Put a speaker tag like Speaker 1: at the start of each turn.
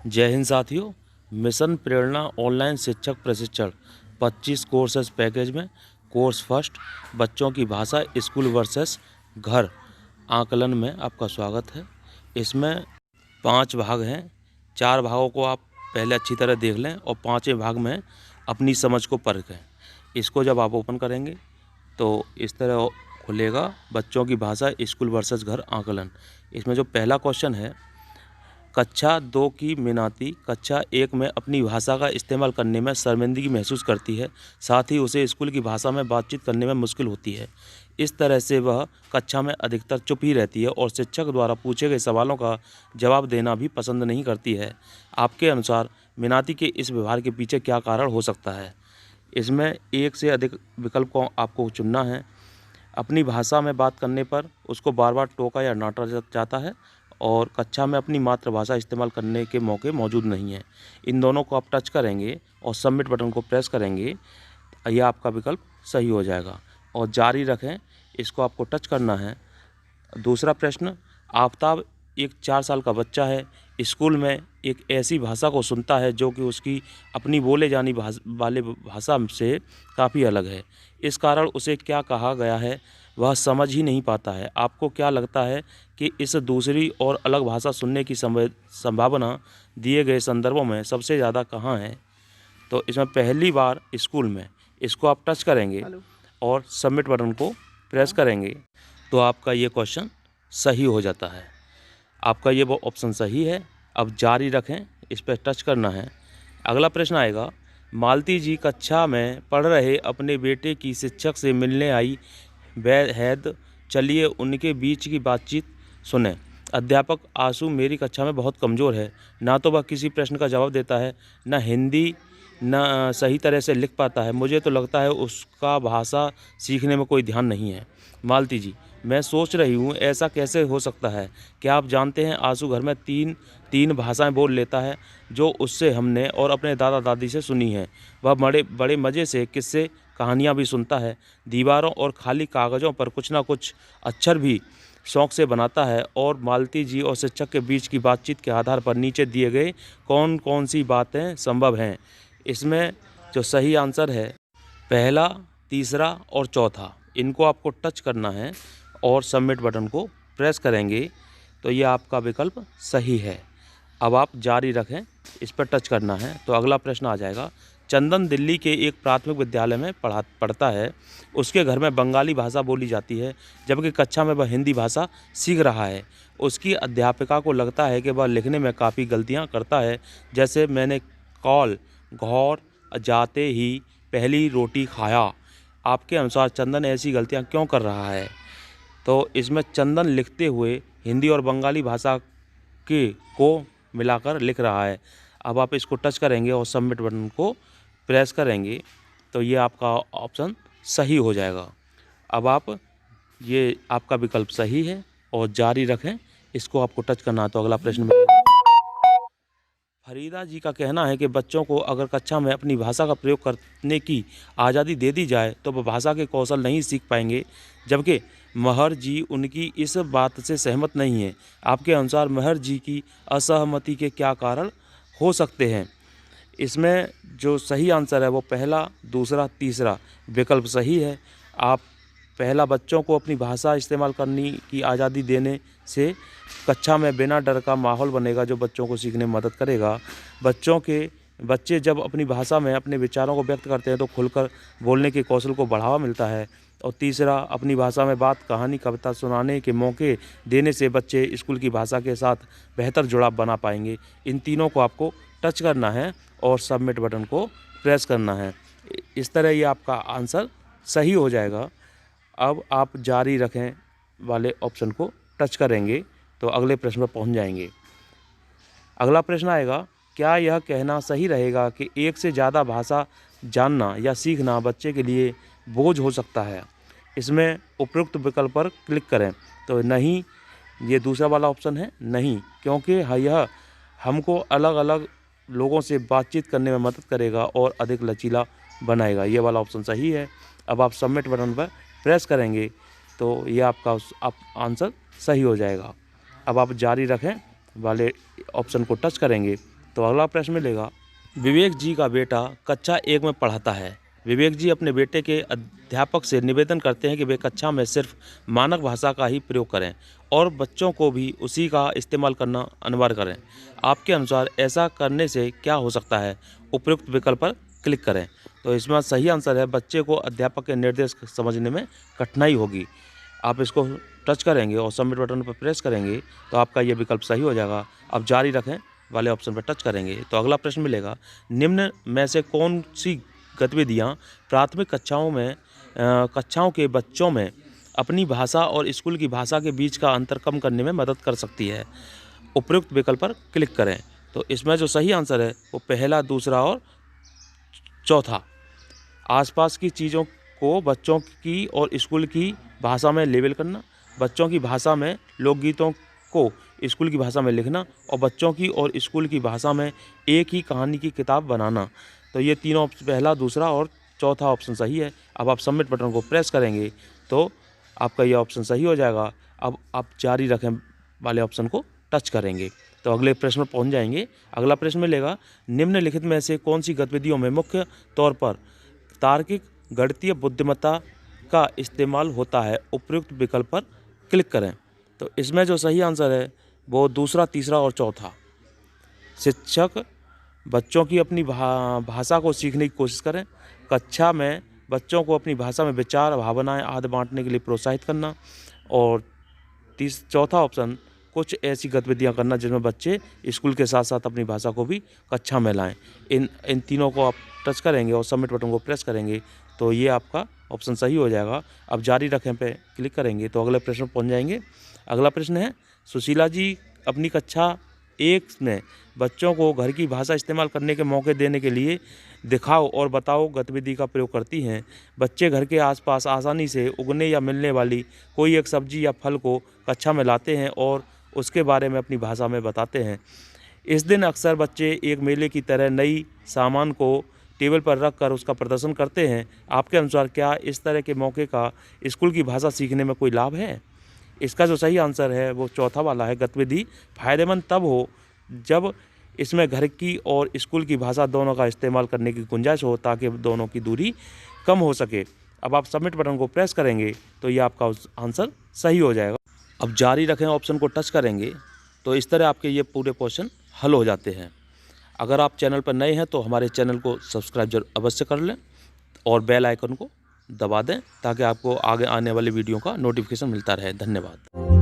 Speaker 1: जय हिंद साथियों। मिशन प्रेरणा ऑनलाइन शिक्षक प्रशिक्षण 25 कोर्सेज पैकेज में कोर्स फर्स्ट बच्चों की भाषा स्कूल वर्सेस घर आकलन में आपका स्वागत है। इसमें 5 भाग हैं। 4 भागों को आप पहले अच्छी तरह देख लें और 5वें भाग में अपनी समझ को परखें। इसको जब आप ओपन करेंगे तो इस तरह खुलेगा, बच्चों की भाषा स्कूल वर्सेस घर आकलन। इसमें जो पहला क्वेश्चन है, कक्षा 2 की मीनाती कक्षा 1 में अपनी भाषा का इस्तेमाल करने में शर्मिंदगी महसूस करती है, साथ ही उसे स्कूल की भाषा में बातचीत करने में मुश्किल होती है। इस तरह से वह कक्षा में अधिकतर चुप ही रहती है और शिक्षक द्वारा पूछे गए सवालों का जवाब देना भी पसंद नहीं करती है। आपके अनुसार मीनाती के इस व्यवहार के पीछे क्या कारण हो सकता है? इसमें एक से अधिक विकल्प को आपको चुनना है। अपनी भाषा में बात करने पर उसको बार बार टोका या डांटा जाता है और कक्षा में अपनी मातृभाषा इस्तेमाल करने के मौके मौजूद नहीं हैं। इन दोनों को आप टच करेंगे और सबमिट बटन को प्रेस करेंगे, यह आपका विकल्प सही हो जाएगा। और जारी रखें, इसको आपको टच करना है। दूसरा प्रश्न, आफताब एक 4 साल का बच्चा है। स्कूल में एक ऐसी भाषा को सुनता है जो कि उसकी अपनी बोले जाने वाले भाषा से काफ़ी अलग है। इस कारण उसे क्या कहा गया है वह समझ ही नहीं पाता है। आपको क्या लगता है कि इस दूसरी और अलग भाषा सुनने की संभावना दिए गए संदर्भों में सबसे ज़्यादा कहाँ है? तो इसमें पहली बार स्कूल में। इसको आप टच करेंगे और सबमिट बटन को प्रेस करेंगे तो आपका ये क्वेश्चन सही हो जाता है। आपका ये वो ऑप्शन सही है। अब जारी रखें, इस पर टच करना है। अगला प्रश्न आएगा, मालती जी कक्षा में पढ़ रहे अपने बेटे की शिक्षक से मिलने आई हैद, चलिए उनके बीच की बातचीत सुने। अध्यापक, आंसू मेरी कक्षा में बहुत कमज़ोर है। ना तो वह किसी प्रश्न का जवाब देता है, न हिंदी न सही तरह से लिख पाता है। मुझे तो लगता है उसका भाषा सीखने में कोई ध्यान नहीं है। मालती जी, मैं सोच रही हूँ ऐसा कैसे हो सकता है। क्या आप जानते हैं आंसू घर में तीन भाषाएं बोल लेता है जो उससे हमने और अपने दादा दादी से सुनी है। वह बड़े मज़े से किस्से कहानियाँ भी सुनता है। दीवारों और खाली कागज़ों पर कुछ ना कुछ अक्षर भी शौक़ से बनाता है। और मालती जी और शिक्षक के बीच की बातचीत के आधार पर नीचे दिए गए कौन कौन सी बातें संभव हैं? इसमें जो सही आंसर है पहला, तीसरा और चौथा, इनको आपको टच करना है और सबमिट बटन को प्रेस करेंगे तो ये आपका विकल्प सही है। अब आप जारी रखें, इस पर टच करना है। तो अगला प्रश्न आ जाएगा, चंदन दिल्ली के एक प्राथमिक विद्यालय में पढ़ता है। उसके घर में बंगाली भाषा बोली जाती है जबकि कक्षा में वह हिंदी भाषा सीख रहा है। उसकी अध्यापिका को लगता है कि वह लिखने में काफ़ी गलतियां करता है, जैसे मैंने कॉल घौर जाते ही पहली रोटी खाया। आपके अनुसार चंदन ऐसी गलतियां क्यों कर रहा है? तो इसमें चंदन लिखते हुए हिंदी और बंगाली भाषा को मिलाकर लिख रहा है। अब आप इसको टच करेंगे और सबमिट बटन को प्रेस करेंगे तो ये आपका ऑप्शन सही हो जाएगा। अब ये आपका विकल्प सही है और जारी रखें, इसको आपको टच करना है। तो अगला प्रश्न मिलेगा, फरीदा जी का कहना है कि बच्चों को अगर कक्षा में अपनी भाषा का प्रयोग करने की आज़ादी दे दी जाए तो वह भाषा के कौशल नहीं सीख पाएंगे, जबकि महर जी उनकी इस बात से सहमत नहीं है। आपके अनुसार महर जी की असहमति के क्या कारण हो सकते हैं? इसमें जो सही आंसर है वो पहला, दूसरा, तीसरा विकल्प सही है। आप पहला, बच्चों को अपनी भाषा इस्तेमाल करने की आज़ादी देने से कक्षा में बिना डर का माहौल बनेगा जो बच्चों को सीखने में मदद करेगा। बच्चे जब अपनी भाषा में अपने विचारों को व्यक्त करते हैं तो खुलकर बोलने के कौशल को बढ़ावा मिलता है। और तीसरा, अपनी भाषा में बात, कहानी, कविता सुनाने के मौके देने से बच्चे स्कूल की भाषा के साथ बेहतर जुड़ाव बना पाएंगे। इन तीनों को आपको टच करना है और सबमिट बटन को प्रेस करना है। इस तरह ये आपका आंसर सही हो जाएगा। अब आप जारी रखें वाले ऑप्शन को टच करेंगे तो अगले प्रश्न पर पहुंच जाएंगे। अगला प्रश्न आएगा, क्या यह कहना सही रहेगा कि एक से ज़्यादा भाषा जानना या सीखना बच्चे के लिए बोझ हो सकता है? इसमें उपयुक्त विकल्प पर क्लिक करें। तो नहीं, ये दूसरा वाला ऑप्शन है नहीं, क्योंकि यह हमको अलग अलग लोगों से बातचीत करने में मदद करेगा और अधिक लचीला बनाएगा। ये वाला ऑप्शन सही है। अब आप सबमिट बटन पर प्रेस करेंगे तो ये आपका आंसर सही हो जाएगा। अब आप जारी रखें वाले ऑप्शन को टच करेंगे तो अगला प्रश्न मिलेगा, विवेक जी का बेटा कक्षा 1 में पढ़ाता है। विवेक जी अपने बेटे के अध्यापक से निवेदन करते हैं कि वे कक्षा में सिर्फ मानक भाषा का ही प्रयोग करें और बच्चों को भी उसी का इस्तेमाल करना अनिवार्य करें। आपके अनुसार ऐसा करने से क्या हो सकता है? उपयुक्त विकल्प पर क्लिक करें। तो इसमें सही आंसर है, बच्चे को अध्यापक के निर्देश समझने में कठिनाई होगी। आप इसको टच करेंगे और सबमिट बटन पर प्रेस करेंगे तो आपका ये विकल्प सही हो जाएगा। अब जारी रखें वाले ऑप्शन पर टच करेंगे तो अगला प्रश्न मिलेगा, निम्न में से कौन सी गतिविधियाँ प्राथमिक कक्षाओं के बच्चों में अपनी भाषा और स्कूल की भाषा के बीच का अंतर कम करने में मदद कर सकती है? उपयुक्त विकल्प पर क्लिक करें। तो इसमें जो सही आंसर है वो पहला, दूसरा और चौथा। आसपास की चीज़ों को बच्चों की और स्कूल की भाषा में लेबल करना, बच्चों की भाषा में लोकगीतों को स्कूल की भाषा में लिखना और बच्चों की और स्कूल की भाषा में एक ही कहानी की किताब बनाना। तो ये तीनों, पहला, दूसरा और चौथा ऑप्शन सही है। अब आप सबमिट बटन को प्रेस करेंगे तो आपका ये ऑप्शन सही हो जाएगा। अब आप जारी रखें वाले ऑप्शन को टच करेंगे तो अगले प्रश्न में पहुंच जाएंगे। अगला प्रश्न मिलेगा, निम्नलिखित में से कौन सी गतिविधियों में मुख्य तौर पर तार्किक गणितीय बुद्धिमत्ता का इस्तेमाल होता है? उपयुक्त विकल्प पर क्लिक करें। तो इसमें जो सही आंसर है वो दूसरा, तीसरा और चौथा। शिक्षक बच्चों की अपनी भाषा को सीखने की कोशिश करें, कक्षा में बच्चों को अपनी भाषा में विचार, भावनाएं आदि बांटने के लिए प्रोत्साहित करना, और चौथा ऑप्शन, कुछ ऐसी गतिविधियां करना जिनमें बच्चे स्कूल के साथ साथ अपनी भाषा को भी कक्षा में लाएं। इन तीनों को आप टच करेंगे और सबमिट बटन को प्रेस करेंगे तो ये आपका ऑप्शन सही हो जाएगा। अब जारी रखें पे क्लिक करेंगे तो अगले प्रश्न पहुंच जाएंगे। अगला प्रश्न है, सुशीला जी अपनी कक्षा 1 में बच्चों को घर की भाषा इस्तेमाल करने के मौके देने के लिए दिखाओ और बताओ गतिविधि का प्रयोग करती हैं। बच्चे घर के आसपास आसानी से उगने या मिलने वाली कोई एक सब्जी या फल को कक्षा में लाते हैं और उसके बारे में अपनी भाषा में बताते हैं। इस दिन अक्सर बच्चे एक मेले की तरह नई सामान को टेबल पर रख कर उसका प्रदर्शन करते हैं। आपके अनुसार क्या इस तरह के मौके का स्कूल की भाषा सीखने में कोई लाभ है? इसका जो सही आंसर है वो चौथा वाला है। गतिविधि फायदेमंद तब हो जब इसमें घर की और स्कूल की भाषा दोनों का इस्तेमाल करने की गुंजाइश हो ताकि दोनों की दूरी कम हो सके। अब आप सबमिट बटन को प्रेस करेंगे तो ये आपका आंसर सही हो जाएगा। अब जारी रखें ऑप्शन को टच करेंगे तो इस तरह आपके ये पूरे क्वेश्चन हल हो जाते हैं। अगर आप चैनल पर नए हैं तो हमारे चैनल को सब्सक्राइब अवश्य कर लें और बेल आइकन को दबा दें ताकि आपको आगे आने वाली वीडियो का नोटिफिकेशन मिलता रहे। धन्यवाद।